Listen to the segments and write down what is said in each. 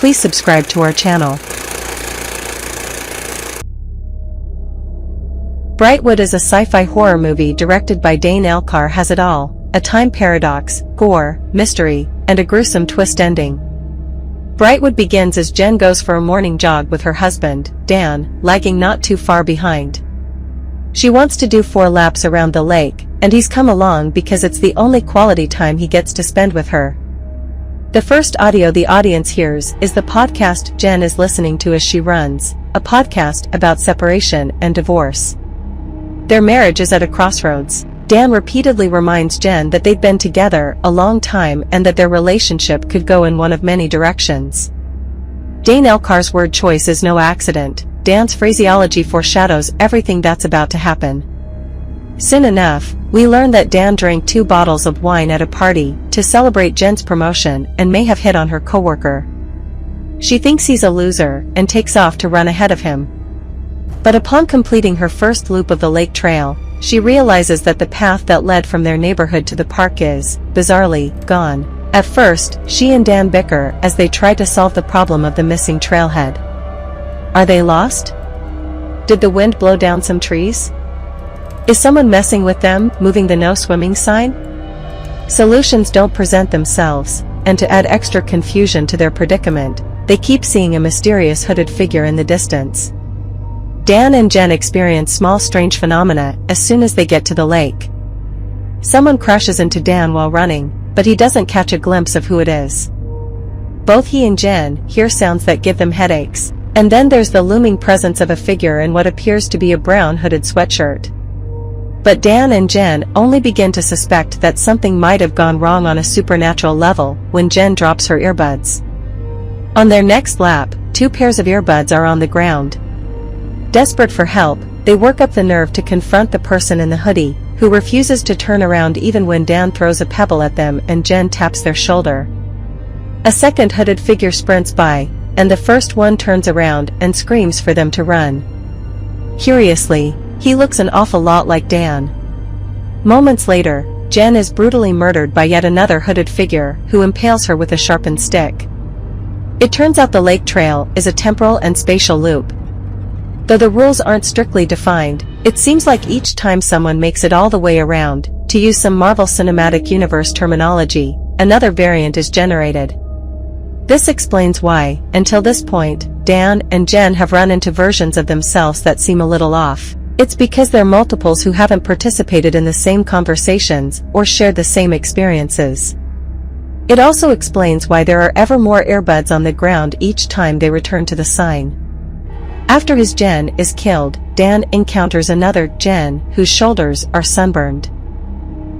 please subscribe to our channel. Brightwood is a sci-fi horror movie directed by Dane Elcar. Has it all: a time paradox, gore, mystery, and a gruesome twist ending. Brightwood begins as Jen goes for a morning jog with her husband, Dan, lagging not too far behind. She wants to do 4 laps around the lake, and he's come along because it's the only quality time he gets to spend with her. The first audio the audience hears is the podcast Jen is listening to as she runs, a podcast about separation and divorce. Their marriage is at a crossroads. Dan repeatedly reminds Jen that they've been together a long time and that their relationship could go in one of many directions. Dane Elcar's word choice is no accident. Dan's phraseology foreshadows everything that's about to happen. Soon enough, we learn that Dan drank 2 bottles of wine at a party to celebrate Jen's promotion and may have hit on her coworker. She thinks he's a loser and takes off to run ahead of him. But upon completing her first loop of the lake trail, she realizes that the path that led from their neighborhood to the park is, bizarrely, gone. At first, she and Dan bicker as they try to solve the problem of the missing trailhead. Are they lost? Did the wind blow down some trees? Is someone messing with them, moving the no swimming sign? Solutions don't present themselves, and to add extra confusion to their predicament, they keep seeing a mysterious hooded figure in the distance. Dan and Jen experience small strange phenomena as soon as they get to the lake. Someone crashes into Dan while running, but he doesn't catch a glimpse of who it is. Both he and Jen hear sounds that give them headaches, and then there's the looming presence of a figure in what appears to be a brown hooded sweatshirt. But Dan and Jen only begin to suspect that something might have gone wrong on a supernatural level when Jen drops her earbuds. On their next lap, 2 pairs of earbuds are on the ground. Desperate for help, they work up the nerve to confront the person in the hoodie, who refuses to turn around even when Dan throws a pebble at them and Jen taps their shoulder. A second hooded figure sprints by, and the first one turns around and screams for them to run. Curiously, he looks an awful lot like Dan. Moments later, Jen is brutally murdered by yet another hooded figure who impales her with a sharpened stick. It turns out the lake trail is a temporal and spatial loop. Though the rules aren't strictly defined, it seems like each time someone makes it all the way around, to use some Marvel Cinematic Universe terminology, another variant is generated. This explains why, until this point, Dan and Jen have run into versions of themselves that seem a little off. It's because they're multiples who haven't participated in the same conversations or shared the same experiences. It also explains why there are ever more earbuds on the ground each time they return to the sign. After his Jen is killed, Dan encounters another Jen whose shoulders are sunburned.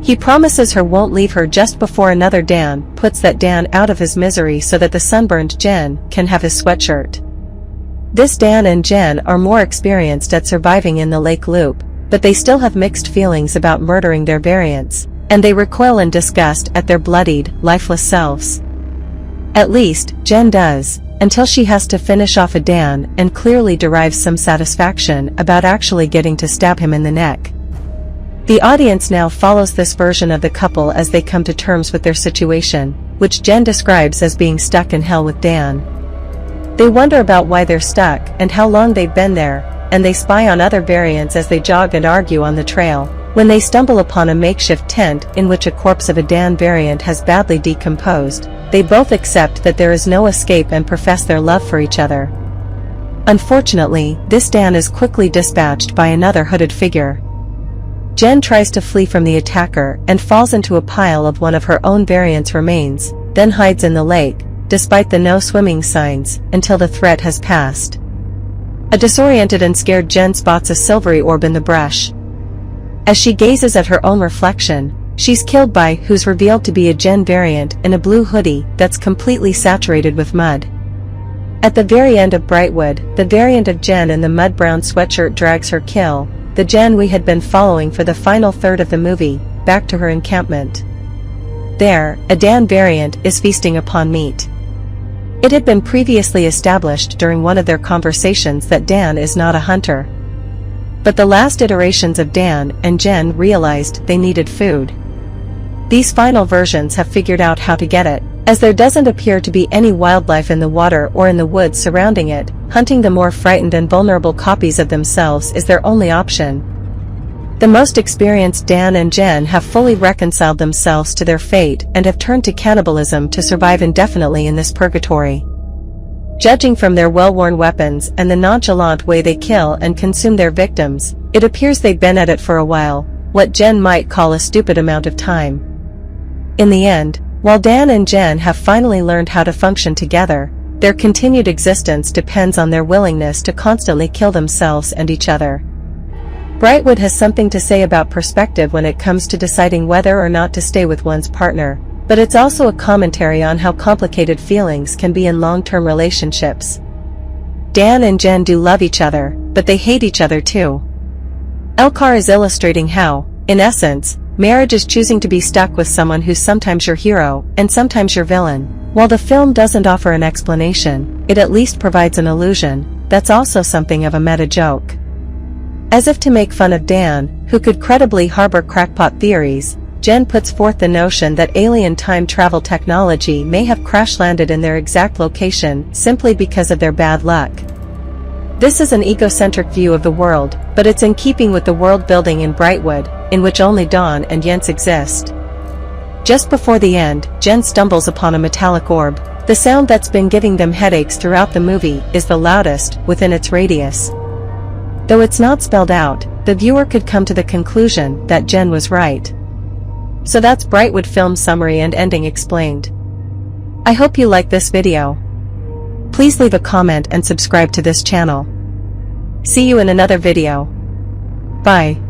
He promises her won't leave her just before another Dan puts that Dan out of his misery so that the sunburned Jen can have his sweatshirt. This Dan and Jen are more experienced at surviving in the lake loop, but they still have mixed feelings about murdering their variants, and they recoil in disgust at their bloodied, lifeless selves. At least, Jen does, until she has to finish off a Dan and clearly derives some satisfaction about actually getting to stab him in the neck. The audience now follows this version of the couple as they come to terms with their situation, which Jen describes as being stuck in hell with Dan. They wonder about why they're stuck and how long they've been there, and they spy on other variants as they jog and argue on the trail, when they stumble upon a makeshift tent in which a corpse of a Dan variant has badly decomposed. They both accept that there is no escape and profess their love for each other. Unfortunately, this Dan is quickly dispatched by another hooded figure. Jen tries to flee from the attacker and falls into a pile of one of her own variant's remains, then hides in the lake, despite the no swimming signs, until the threat has passed. A disoriented and scared Jen spots a silvery orb in the brush. As she gazes at her own reflection, she's killed by who's revealed to be a Jen variant in a blue hoodie that's completely saturated with mud. At the very end of Brightwood, the variant of Jen in the mud-brown sweatshirt drags her kill, the Jen we had been following for the final third of the movie, back to her encampment. There, a Dan variant is feasting upon meat. It had been previously established during one of their conversations that Dan is not a hunter. But the last iterations of Dan and Jen realized they needed food. These final versions have figured out how to get it, As there doesn't appear to be any wildlife in the water or in the woods surrounding it, hunting the more frightened and vulnerable copies of themselves is their only option. The most experienced Dan and Jen have fully reconciled themselves to their fate and have turned to cannibalism to survive indefinitely in this purgatory. Judging from their well-worn weapons and the nonchalant way they kill and consume their victims, it appears they've been at it for a while, what Jen might call a stupid amount of time. In the end, while Dan and Jen have finally learned how to function together, their continued existence depends on their willingness to constantly kill themselves and each other. Brightwood has something to say about perspective when it comes to deciding whether or not to stay with one's partner, but it's also a commentary on how complicated feelings can be in long-term relationships. Dan and Jen do love each other, but they hate each other too. Elcar is illustrating how, in essence, marriage is choosing to be stuck with someone who's sometimes your hero and sometimes your villain. While the film doesn't offer an explanation, it at least provides an illusion that's also something of a meta joke. As if to make fun of Dan, who could credibly harbor crackpot theories, Jen puts forth the notion that alien time travel technology may have crash-landed in their exact location simply because of their bad luck. This is an egocentric view of the world, but it's in keeping with the world building in Brightwood, in which only Dawn and Jens exist. Just before the end, Jen stumbles upon a metallic orb. The sound that's been giving them headaches throughout the movie is the loudest within its radius. Though it's not spelled out, the viewer could come to the conclusion that Jen was right. So that's Brightwood film summary and ending explained. I hope you liked this video. Please leave a comment and subscribe to this channel. See you in another video. Bye.